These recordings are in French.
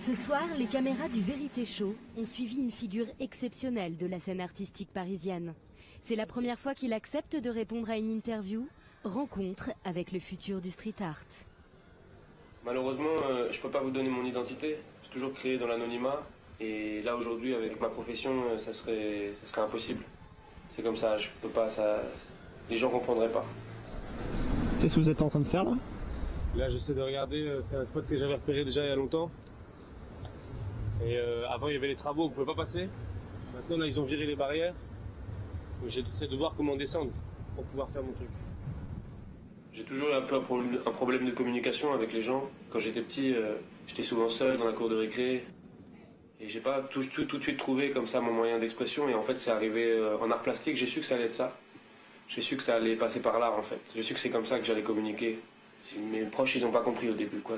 Ce soir, les caméras du Vérité Show ont suivi une figure exceptionnelle de la scène artistique parisienne. C'est la première fois qu'il accepte de répondre à une interview. Rencontre avec le futur du street art. Malheureusement, je ne peux pas vous donner mon identité. J'ai toujours créé dans l'anonymat. Et là, aujourd'hui, avec ma profession, ça serait impossible. C'est comme ça, je peux pas, les gens ne comprendraient pas. Qu'est-ce que vous êtes en train de faire là? Là, j'essaie de regarder, c'est un spot que j'avais repéré déjà il y a longtemps. Et avant, il y avait les travaux, on ne pouvait pas passer. Maintenant, là, ils ont viré les barrières. J'essaie de voir comment descendre pour pouvoir faire mon truc. J'ai toujours eu un peu un problème de communication avec les gens. Quand j'étais petit, j'étais souvent seul dans la cour de récré. Et j'ai pas tout de suite trouvé comme ça mon moyen d'expression. Et en fait, c'est arrivé en art plastique, j'ai su que ça allait être ça. J'ai su que ça allait passer par l'art en fait. J'ai su que c'est comme ça que j'allais communiquer. Mes proches, ils n'ont pas compris au début, quoi.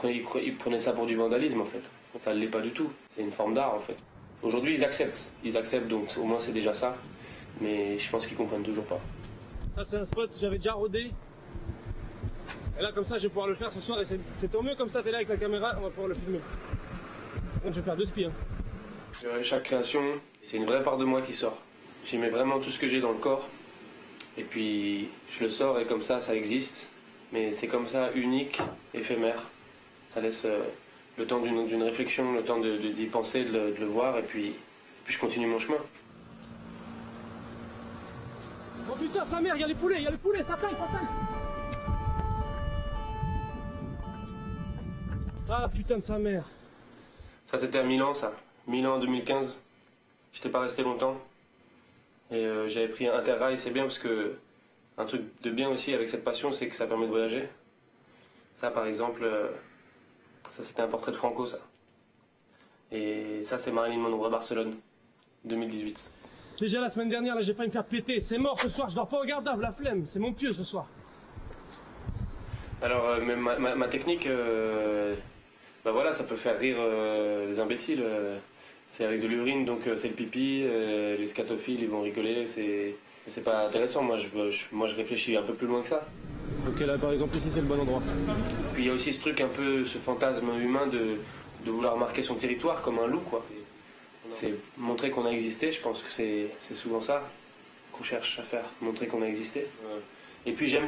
Ils prenaient ça pour du vandalisme en fait. Ça ne l'est pas du tout. C'est une forme d'art en fait. Aujourd'hui, ils acceptent. Ils acceptent, donc au moins c'est déjà ça. Mais je pense qu'ils comprennent toujours pas. Ça, c'est un spot que j'avais déjà rodé. Et là, comme ça, je vais pouvoir le faire ce soir. Et c'est tant mieux, comme ça, t'es là avec la caméra, on va pouvoir le filmer. Donc, je vais faire 2 spies. Chaque création, c'est une vraie part de moi qui sort. J'y mets vraiment tout ce que j'ai dans le corps. Et puis, je le sors et comme ça existe. Mais c'est comme ça, unique, éphémère. Ça laisse le temps d'une réflexion, le temps d'y penser, de le voir. Et puis je continue mon chemin. Oh putain, sa mère, il y a les poulets, ça taille. Ah putain de sa mère. Ça c'était à Milan, ça. Milan en 2015. J'étais pas resté longtemps. Et j'avais pris un Interrail, c'est bien parce que un truc de bien aussi avec cette passion, c'est que ça permet de voyager. Ça par exemple, ça c'était un portrait de Franco, ça. Et ça c'est Marilyn Monroe à Barcelone, 2018. Déjà la semaine dernière, là j'ai failli me faire péter. C'est mort ce soir, je dors pas au garde-à-vous, la flemme. C'est mon pieu ce soir. Alors ma technique, bah voilà, ça peut faire rire les imbéciles. C'est avec de l'urine, donc c'est le pipi. Les scatophiles, ils vont rigoler. C'est pas intéressant. Moi je réfléchis un peu plus loin que ça. Ok, là par exemple ici c'est le bon endroit. Puis il y a aussi ce truc un peu, ce fantasme humain de vouloir marquer son territoire comme un loup, quoi. C'est montrer qu'on a existé, je pense que c'est souvent ça qu'on cherche à faire, montrer qu'on a existé. Et puis j'aime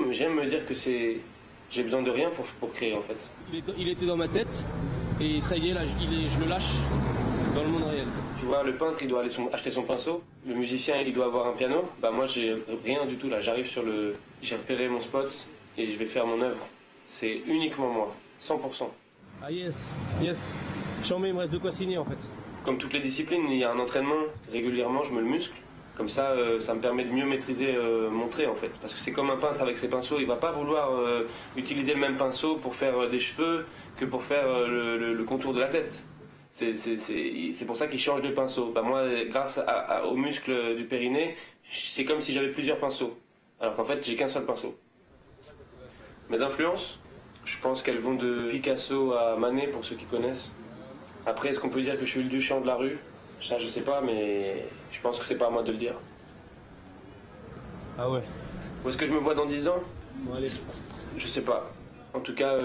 me dire que j'ai besoin de rien pour créer en fait. Il était dans ma tête et ça y est, là je le lâche dans le monde réel. Tu vois, le peintre il doit aller acheter son pinceau, le musicien il doit avoir un piano. Bah moi j'ai rien du tout là, j'arrive j'ai repéré mon spot et je vais faire mon œuvre. C'est uniquement moi, 100%. Ah yes. Chambé, il me reste de quoi signer en fait. Comme toutes les disciplines, il y a un entraînement, régulièrement je me le muscle. Comme ça, ça me permet de mieux maîtriser mon trait en fait. Parce que c'est comme un peintre avec ses pinceaux, il va pas vouloir utiliser le même pinceau pour faire des cheveux que pour faire le contour de la tête. C'est pour ça qu'il change de pinceau. Bah, moi, grâce aux muscles du périnée, c'est comme si j'avais plusieurs pinceaux. Alors qu'en fait, j'ai qu'un seul pinceau. Mes influences, je pense qu'elles vont de Picasso à Manet pour ceux qui connaissent. Après, est-ce qu'on peut dire que je suis le Duchamp de la rue? Ça, je sais pas, mais je pense que c'est pas à moi de le dire. Ah ouais. Où est-ce que je me vois dans 10 ans? Bon, allez. Je sais pas. En tout cas,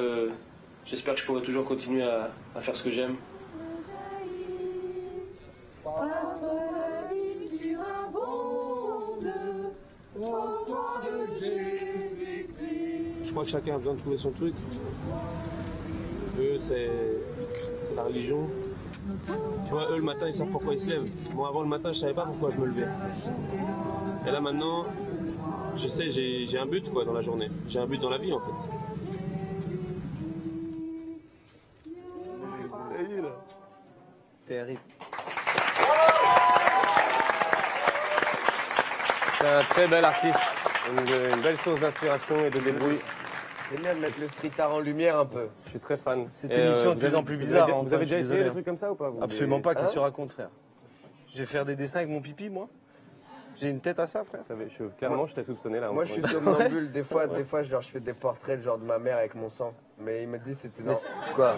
j'espère que je pourrai toujours continuer à faire ce que j'aime. Je crois que chacun a besoin de trouver son truc. Eux, c'est la religion. Tu vois, eux, le matin, ils savent pourquoi ils se lèvent. Moi, avant le matin, je savais pas pourquoi je me levais. Et là, maintenant, je sais, j'ai un but, quoi, dans la journée. J'ai un but dans la vie, en fait. Terrible. C'est un très bel artiste, une belle source d'inspiration et de débrouille. C'est bien de mettre le street art en lumière un peu. Je suis très fan. Cette émission est de plus en plus bizarre. Vous avez déjà essayé des trucs comme ça ou pas vous? Absolument pas, qu'est-ce que tu racontes, frère? Je vais faire des dessins avec mon pipi, moi? J'ai une tête à ça, frère? Clairement, je t'ai soupçonné là. Moi, je suis somnambule. Des fois, genre, je fais des portraits genre de ma mère avec mon sang. Mais il m'a dit c'était non. Quoi?